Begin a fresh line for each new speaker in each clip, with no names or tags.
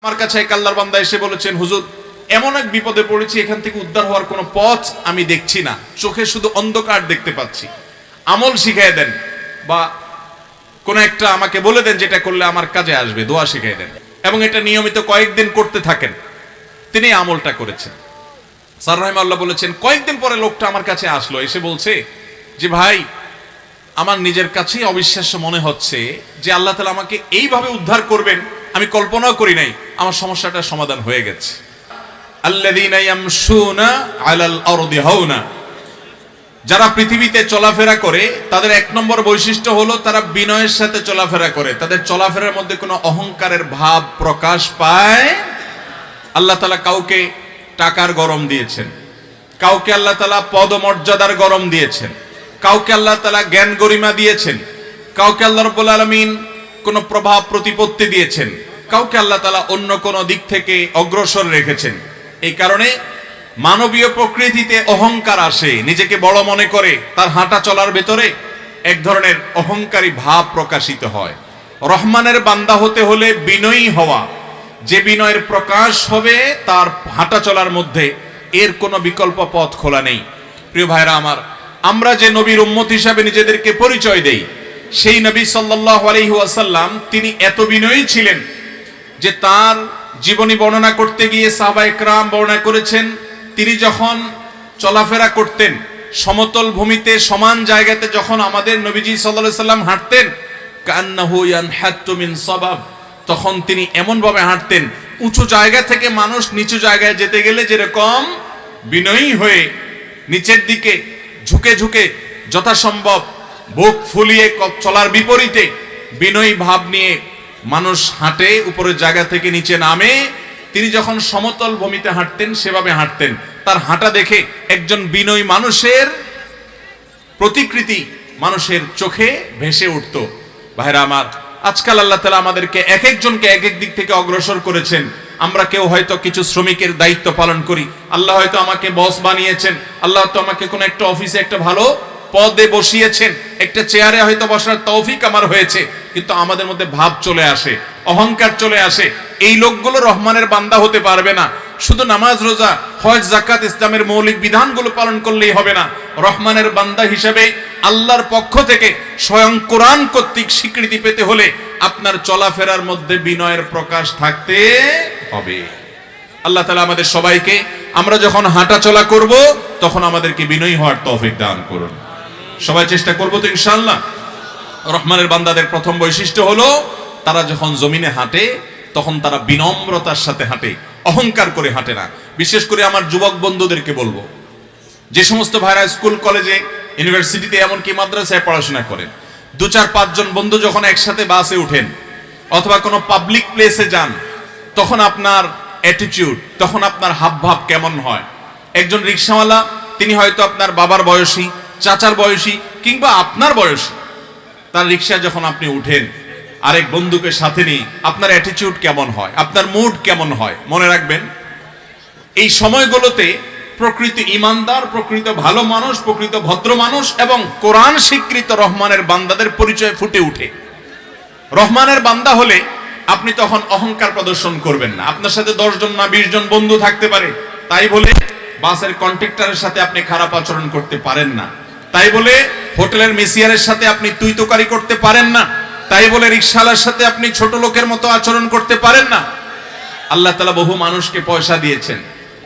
আমার কাছে এক আল্লাহর বান্দা এসে বলেছেন, হুজুর এমন এক বিপদে পড়েছি, এখান থেকে উদ্ধার হওয়ার কোনো পথ আমি দেখছি না, চোখে শুধু অন্ধকার দেখতে পাচ্ছি, আমল শিখিয়ে দেন বা কোনো একটা আমাকে বলে দেন যেটা করলে আমার কাজে আসবে, দোয়া শিখিয়ে দেন। এবং এটা নিয়মিত কয়েকদিন করতে থাকেন। তিনি আমলটা করেছেন। স্যার রাহিমাহুল্লাহ বলেছেন, কয়েকদিন পরে লোকটা আমার কাছে আসলো, এসে বলছে যে ভাই, আমার নিজের কাছেই অবিশ্বাস্য মনে হচ্ছে যে আল্লাহ তাআলা আমাকে এইভাবে উদ্ধার করবেন, আমি কল্পনাও করি নাই, আমার সমস্যাটার সমাধান হয়ে গেছে। আল্লাযীনা ইয়ামশুনা আলাল আরদি হাওনা, যারা পৃথিবীতে চলাফেরা করে তাদের এক নম্বর বৈশিষ্ট্য হলো তারা বিনয়ের সাথে চলাফেরা করে, তাদের চলাফেরার মধ্যে কোনো অহংকারের ভাব প্রকাশ পায়। আল্লাহ তাআলা কাউকে টাকার গরম দিয়েছেন, কাউকে আল্লাহ তাআলা পদমর্যাদার গরম দিয়েছেন, কাউকে আল্লাহ তাআলা জ্ঞান গরিমা দিয়েছেন, কাউকে আল্লাহ রাব্বুল আলামিন কোনো প্রভাব প্রতিপত্তি দিয়েছেন, কাউকে আল্লাহ তাআলা অন্য কোনো দিক থেকে অগ্রসর রেখেছেন। এই কারণে মানবীয় প্রকৃতিতে অহংকার আসে, নিজেকে বড় মনে করে, তার হাঁটা চলার ভেতরে এক ধরনের অহংকারী ভাব প্রকাশিত হয়। রহমানের বান্দা হতে হলে বিনয়ী হওয়া, যে বিনয়ের প্রকাশ হবে তার হাঁটা চলার মধ্যে, এর কোনো বিকল্প পথ খোলা নেই। প্রিয় ভাইরা আমার, আমরা যে নবীর উম্মত হিসাবে নিজেদেরকে পরিচয় দেই, সেই নবী সাল্লাল্লাহু আলাইহি ওয়াসাল্লাম তিনি এত বিনয়ী ছিলেন যে তার জীবনী বর্ণনা করতে গিয়ে সাহাবায়ে কেরাম বর্ণনা করেছেন, তিনি যখন চলাফেরা করতেন সমতল ভূমিতে সমান জায়গাতে, যখন আমাদের নবীজি সাল্লাল্লাহু আলাইহি ওয়াসাল্লাম হাঁটতেন, কান্নাহু ইয়ানহাত্তু মিন সাবাব, তখন তিনি এমন ভাবে হাঁটতেন, উঁচু জায়গা থেকে মানুষ নিচু জায়গায় যেতে গেলে যেরকম বিনয়ী হয়ে নিচের দিকে ঝুঁকে ঝুঁকে যথাসম্ভব বুক ফুলিয়ে চলার বিপরীতে বিনয়ী ভাব নিয়ে মানুষ হাঁটে, উপরের জায়গা থেকে নিচে নামে, তিনি যখন সমতল ভূমিতে হাঁটতেন সেভাবে হাঁটতেন। তার হাঁটা দেখে একজন বিনয়ী মানুষের প্রতিকৃতি মানুষের চোখে ভেসে উঠত। ভাইরা আমার, আজকাল আল্লাহ তাআলা আমাদেরকে এক একজনকে এক এক দিক থেকে অগ্রসর করেছেন। আমরা কেউ হয়তো কিছু শ্রমিকের দায়িত্ব পালন করি, আল্লাহ হয়তো আমাকে বস বানিয়েছেন, আল্লাহ তো আমাকে কোনো একটা অফিসে একটা ভালো পদে বসিয়েছেন, একটা চেয়ারে হয়তো বসার তৌফিক আমার হয়েছে, কিন্তু আমাদের মধ্যে ভাব চলে আসে, অহংকার চলে আসে। এই লোকগুলো রহমানের বান্দা হতে পারবে না। শুধু নামাজ, রোজা, হজ, যাকাত, ইসলামের মৌলিক বিধানগুলো পালন করলেই হবে না। রহমানের বান্দা হিসেবে আল্লাহর পক্ষ থেকে স্বয়ং কোরআন কর্তৃক স্বীকৃতি পেতে হলে আপনার চলাফেরার মধ্যে বিনয়ের প্রকাশ থাকতে হবে। আল্লাহ তাআলা আমাদের সবাইকে, আমরা যখন হাঁটা চলা করব তখন আমাদেরকে বিনয়ী হওয়ার তৌফিক দান করুন। সবাই চেষ্টা করব তো ইনশাআল্লাহ। রহমানের বান্দাদের প্রথম বৈশিষ্ট্য হলো তারা যখন জমিনে হাঁটে তখন তারা বিনম্রতার সাথে হাঁটে, অহংকার করে হাঁটে না। বিশেষ করে আমার যুবক বন্ধুদেরকে বলবো, যে সমস্ত ভাইরা স্কুল, কলেজে, ইউনিভার্সিটিতে, এমনকি মাদ্রাসায় পড়াশোনা করেন, 2-4-5 জন বন্ধু যখন একসাথে বাসে উঠেন অথবা কোনো পাবলিক প্লেসে যান, তখন আপনার অ্যাটিটিউড, তখন আপনার হাবভাব কেমন হয়? একজন রিকশাওয়ালা, তিনি হয়তো আপনার বাবার বয়সী, চাচার বয়সী কিংবা আপনার বয়সী, তার রিকশায় যখন আপনি উঠেন আরেক বন্ধুকে সাথে নিয়ে, আপনার অ্যাটিটিউড কেমন হয়, আপনার মুড কেমন হয়? মনে রাখবেন, এই সময়গুলোতে প্রকৃত ইমানদার, প্রকৃত ভালো মানুষ, প্রকৃত ভদ্র মানুষ এবং কোরআন স্বীকৃত রহমানের বান্দাদের পরিচয় ফুটে উঠে। রহমানের বান্দা হলে আপনি তখন অহংকার প্রদর্শন করবেন না। আপনার সাথে 10 জন না 20 জন বন্ধু থাকতে পারে, তাই বলে বাসের কন্ট্রাক্টরের সাথে আপনি খারাপ আচরণ করতে পারেন না, তাই বলে হোটেলের মেসিয়ারের সাথে আপনি তুই তোকারি করতে পারেন না, তাই বলে রিকশাওয়ালার সাথে আপনি ছোট লোকের মতো আচরণ করতে পারেন না। আল্লাহ তাআলা বহু মানুষকে পয়সা দিয়েছেন,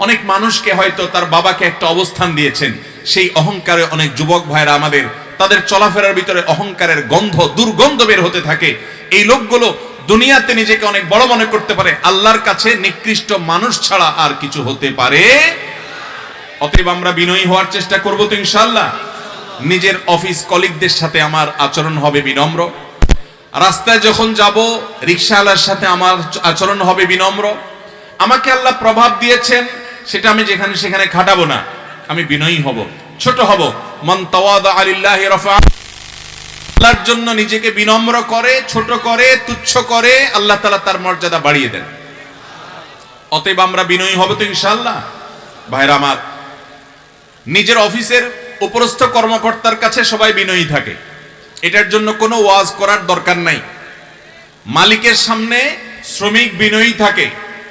অনেক মানুষকে হয়তো তার বাবাকে একটা অবস্থান দিয়েছেন, সেই অহংকারে অনেক যুবক ভাইরা আমাদের, তাদের চলাফেরার ভিতরে অহংকারের গন্ধ, দুর্গন্ধ বের হতে থাকে। এই লোকগুলো দুনিয়াতে নিজেকে অনেক বড় মনে করতে পারে, আল্লাহর কাছে নিকৃষ্ট মানুষ ছাড়া আর কিছু হতে পারে। অতএব আমরা বিনয়ী হওয়ার চেষ্টা করব তো ইনশাআল্লাহ। নিজের অফিস কলিগদের সাথে আমার আচরণ হবে বিনম্র, রাস্তায় যখন যাব রিকশাওয়ালার সাথে আমার আচরণ হবে বিনম্র। আমাকে আল্লাহ প্রভাব দিয়েছেন, সেটা আমি যেখানে সেখানে খাটাবো না, আমি বিনয়ী হব, ছোট হব। মান তাওয়াদা লিল্লাহি রাফা, আল্লাহর জন্য নিজেকে বিনম্র করে, ছোট করে, তুচ্ছ করে, আল্লাহ তাআলা তার মর্যাদা বাড়িয়ে দেন। অতএব আমরা বিনয়ী হব তো ইনশাআল্লাহ। ভাইরা আমার, নিজের অফিসের উপরস্থ কর্মকর্তার কাছে সবাই বিনয়ী থাকে, এটার জন্য কোনো ওয়াজ করার দরকার নাই। মালিকের সামনে শ্রমিক বিনয়ী থাকে,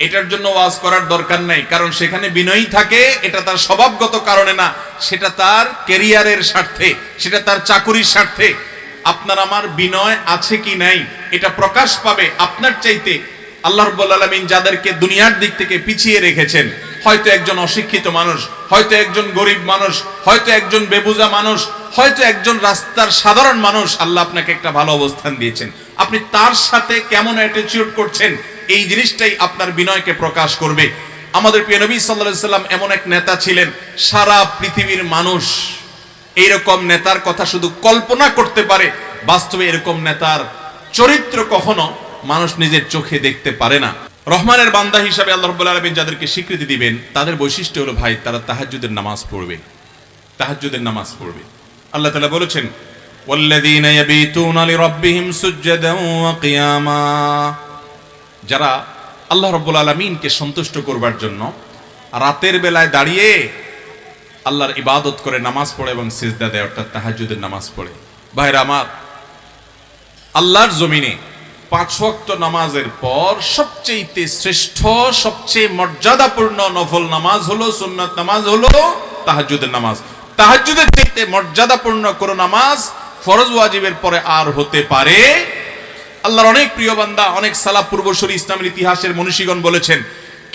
এটার জন্য ওয়াজ করার দরকার নাই, কারণ সেখানে বিনয়ী থাকে, এটা তার স্বভাবগত কারণে না, সেটা তার ক্যারিয়ারের স্বার্থে, সেটা তার চাকুরির স্বার্থে। আপনার আমার বিনয় আছে কি নাই এটা প্রকাশ পাবে আপনার চাইতে আল্লাহ রাব্বুল আলামিন যাদেরকে দুনিয়ার দিক থেকে পিছিয়ে রেখেছেন। হয়তো একজন অশিক্ষিত মানুষ, হয়তো একজন গরিব মানুষ, হয়তো একজন বেবুজা মানুষ, হয়তো একজন রাস্তার সাধারণ মানুষ, আল্লাহ আপনাকে একটা ভালো অবস্থান দিয়েছেন, আপনি তার সাথে কেমন অ্যাটিটিউড করছেন, এই জিনিসটাই আপনার বিনয়কে প্রকাশ করবে। আমাদের প্রিয় নবী সাল্লাল্লাহু আলাইহি সাল্লাম এমন এক নেতা ছিলেন, সারা পৃথিবীর মানুষ এইরকম নেতার কথা শুধু কল্পনা করতে পারে, বাস্তবে এরকম নেতার চরিত্র কখনো মানুষ নিজের চোখে দেখতে পারে না। রহমানের বান্দা হিসাবে আল্লাহ রাব্বুল আলামিন যাদেরকে স্বীকৃতি দিবেন তাদের বৈশিষ্ট্য হলো ভাই, তারা তাহাজ্জুদের নামাজ পড়বে, তাহাজ্জুদের নামাজ পড়বে। আল্লাহ তাআলা বলেছেন ওয়াল্লাযীনা ইয়াবিতুনা লিরাব্বিহিম সুজদান ওয়া কিয়ামা, যারা আল্লাহ রাব্বুল আলামিনকে সন্তুষ্ট করবার জন্য রাতের বেলায় দাঁড়িয়ে আল্লাহর ইবাদত করে নামাজ পড়ে এবং সিজদা দেয়, অর্থাৎ তাহাজ্জুদের নামাজ পড়ে। ভাইরা আমার, আল্লাহর জমিনে 5 ওয়াক্ত নামাজের পর সবচেয়ে শ্রেষ্ঠ, সবচেয়ে মর্যাদাপূর্ণ নফল নামাজ হলো, সুন্নাত নামাজ হলো তাহাজ্জুদের নামাজ। তাহাজ্জুদের চাইতে মর্যাদাপূর্ণ কোন নামাজ ফরজ ওয়াজিবের পরে আর হতে পারে? আল্লাহর অনেক প্রিয় বান্দা, অনেক সালাফ পূর্বসূরি ইসলামের ইতিহাসের মনীষীগণ বলেছেন,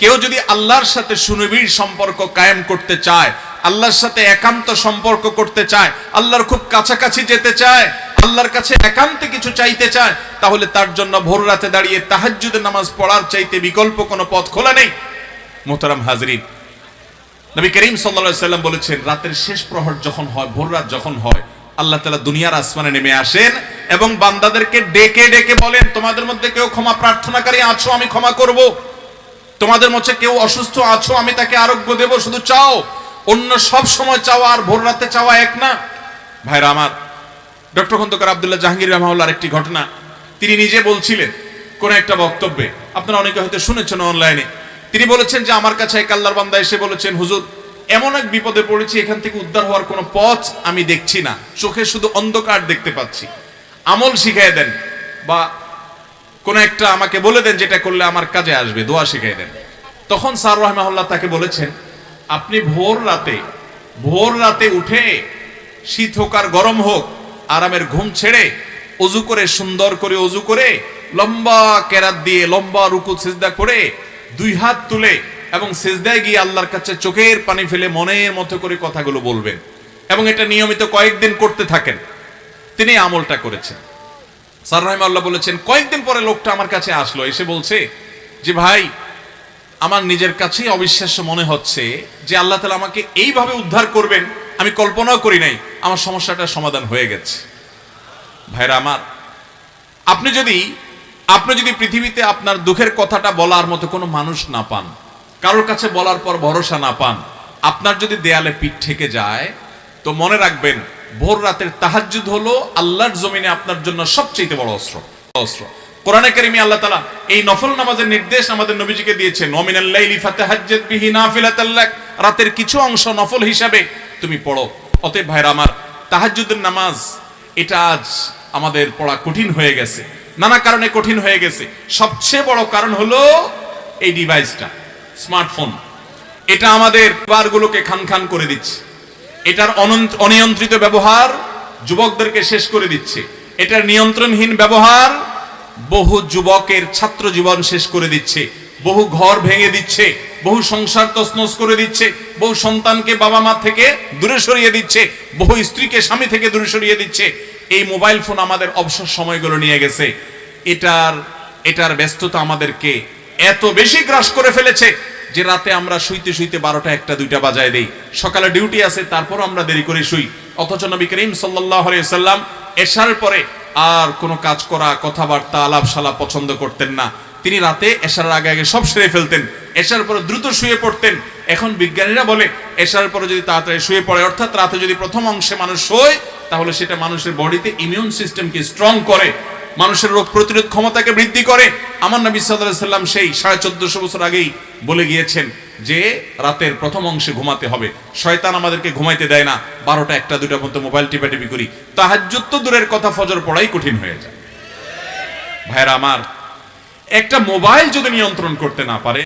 কেউ যদি আল্লাহর সাথে সুনিবিড় সম্পর্ক কায়েম করতে চায়, আল্লাহর সাথে একান্ত সম্পর্ক করতে চায়, আল্লাহর খুব কাছাকাছি যেতে চায়, আল্লাহর কাছে একান্তে কিছু চাইতে চায়, তাহলে তার জন্য ভোর রাতে দাঁড়িয়ে তাহাজ্জুদের নামাজ পড়ার চাইতে বিকল্প কোনো পথ খোলা নেই। মোহতারাম হাজরিন, নবী করিম সাল্লাল্লাহু আলাইহি সাল্লাম বলেছেন, রাতের শেষ প্রহর যখন হয়, ভোর রাত যখন হয়, আল্লাহ তাআলা দুনিয়ার আসমানে নেমে আসেন এবং বান্দাদেরকে ডেকে ডেকে বলেন, তোমাদের মধ্যে কেউ ক্ষমা প্রার্থনাকারী আছো, আমি ক্ষমা করব। তোমাদের মধ্যে কেউ অসুস্থ আছো, আমি তাকে আরোগ্য দেব, শুধু চাও। অন্য সব সময় চাওয়া আর ভোর রাতে চাওয়া এক না। ভাইরা আমার, ডক্টর খন্দকার আব্দুল্লাহ জাহাঙ্গীর রাহমাহুল্লাহর একটি ঘটনা তিনি নিজে বলছিলেন কোন একটা বক্তব্যে, আপনারা অনেকে হয়তো শুনেছেন অনলাইনে। তিনি বলেছেন যে আমার কাছে এক আল্লাহর বান্দা এসে বলেছেন, হুজুর এমন এক বিপদে পড়েছি, এখান থেকে উদ্ধার হওয়ার কোনো পথ আমি দেখছি না, চোখে শুধু অন্ধকার দেখতে পাচ্ছি, আমল শিখিয়ে দেন বা কোন একটা আমাকে বলে দেন যেটা করলে আমার কাজে আসবে, দোয়া শিখিয়ে দেন। তখন স্যার রাহমাহুল্লাহ তাকে বলেছেন, আপনি ভোর রাতে উঠে, শীত হোক আর গরম হোক, আরামের ঘুম ছেড়ে ওযু করে, সুন্দর করে ওযু করে, লম্বা কেরাত দিয়ে লম্বা রুকু সিজদা করে 2 হাত তুলে এবং সিজদায় গিয়ে আল্লাহর কাছে চোখের পানি ফেলে মনের মতো করে কথাগুলো বলবেন এবং এটা নিয়মিত কয়েকদিন করতে থাকেন। তিনি আমলটা করেছেন। স্যার রাহমাহুল্লাহ বলেছেন, কয়েকদিন পরে লোকটা আমার কাছে আসলো, এসে বলছে যে ভাই, আমার নিজের কাছেই অবিশ্বাস্য মনে হচ্ছে যে আল্লাহ তাআলা আমাকে এইভাবে উদ্ধার করবেন, আমি কল্পনাও করি নাই, আমার সমস্যাটার সমাধান হয়ে গেছে। ভাইরা আমার, আপনি যদি পৃথিবীতে আপনার দুঃখের কথাটা বলার মতো কোনো মানুষ না পান, কারোর কাছে বলার পর ভরসা না পান, আপনার যদি দেয়ালে পিঠ ঠেকে যায়, তো মনে রাখবেন ভোর রাতের তাহাজ্জুদ হলো আল্লাহর জমিনে আপনার জন্য সবচেয়ে বড় অস্ত্র। কোরআনে কারিমে আল্লাহ তাআলা এই নফল নামাজের নির্দেশ আমাদের নবীজিকে দিয়েছেন, ওয়া মিনাল লাইলি ফাতাহাজ্জাদ বিহি নাফিলাতাল লাক, রাতের কিছু অংশ নফল হিসাবে তুমি পড়ো। অতএব ভাইরা আমার, তাহাজ্জুদের নামাজ এটা আজ আমাদের পড়া কঠিন হয়ে গেছে, নানা কারণে কঠিন হয়ে গেছে। সবচেয়ে বড় কারণ হলো এই ডিভাইসটা, স্মার্টফোন। এটা আমাদের বারগুলোকে খান করে দিচ্ছে, এটার অনিয়ন্ত্রিত ব্যবহার যুবকদেরকে শেষ করে দিচ্ছে, এটার নিয়ন্ত্রণহীন ব্যবহার বহু যুবকের ছাত্র জীবন শেষ করে দিচ্ছে, বহু ঘর ভেঙে দিচ্ছে, বহু সংসার তছনছ করে দিচ্ছে, বহু সন্তানকে বাবা মা থেকে দূরে সরিয়ে দিচ্ছে, বহু স্ত্রীকে স্বামী থেকে দূরে সরিয়ে দিচ্ছে। এই মোবাইল ফোন আমাদের অবসর সময়গুলো নিয়ে গেছে। এটার ব্যস্ততা আমাদেরকে এত বেশি গ্রাস করে ফেলেছে যে রাতে আমরা শুইতে 12টা 1টা 2টা বাজায় দেই, সকালে ডিউটি আছে তারপর আমরা দেরি করে শুই। অথচ নবী করিম সাল্লাল্লাহু আলাইহি ওয়াসাল্লাম এশার পরে আর কোনো কাজ করা, কথাবার্তা, আলাপ সালাপ পছন্দ করতেন না। তিনি রাতে এশার আগে সব সেরে ফেলতেন, এশার পরে দ্রুত শুয়ে পড়তেন। এখন বিজ্ঞানীরা বলে এশার পরে যদি তাড়াতাড়ি শুয়ে পড়ে, অর্থাৎ রাতে যদি প্রথম অংশে মানুষ শোয়, তাহলে সেটা মানুষের বডিতে ইমিউন সিস্টেমকে স্ট্রং করে, মানুষের রোগ প্রতিরোধ ক্ষমতাকে বৃদ্ধি করে। আমার নবী সাল্লাল্লাহু আলাইহি সাল্লাম সেই 1450 বছর আগেই বলে গিয়েছেন যে রাতের প্রথম অংশে ঘুমাতে হবে। শয়তান আমাদেরকে ঘুমাইতে দেয় না, 12টা 1টা 2টা পর্যন্ত মোবাইল টিপাটিপি করি। তাহাজ্জুদ তো দূরের কথা, ফজর পড়াই কঠিন হয়ে যায়। ভাইরা আমার, একটা মোবাইল যদি নিয়ন্ত্রণ করতে না পারে,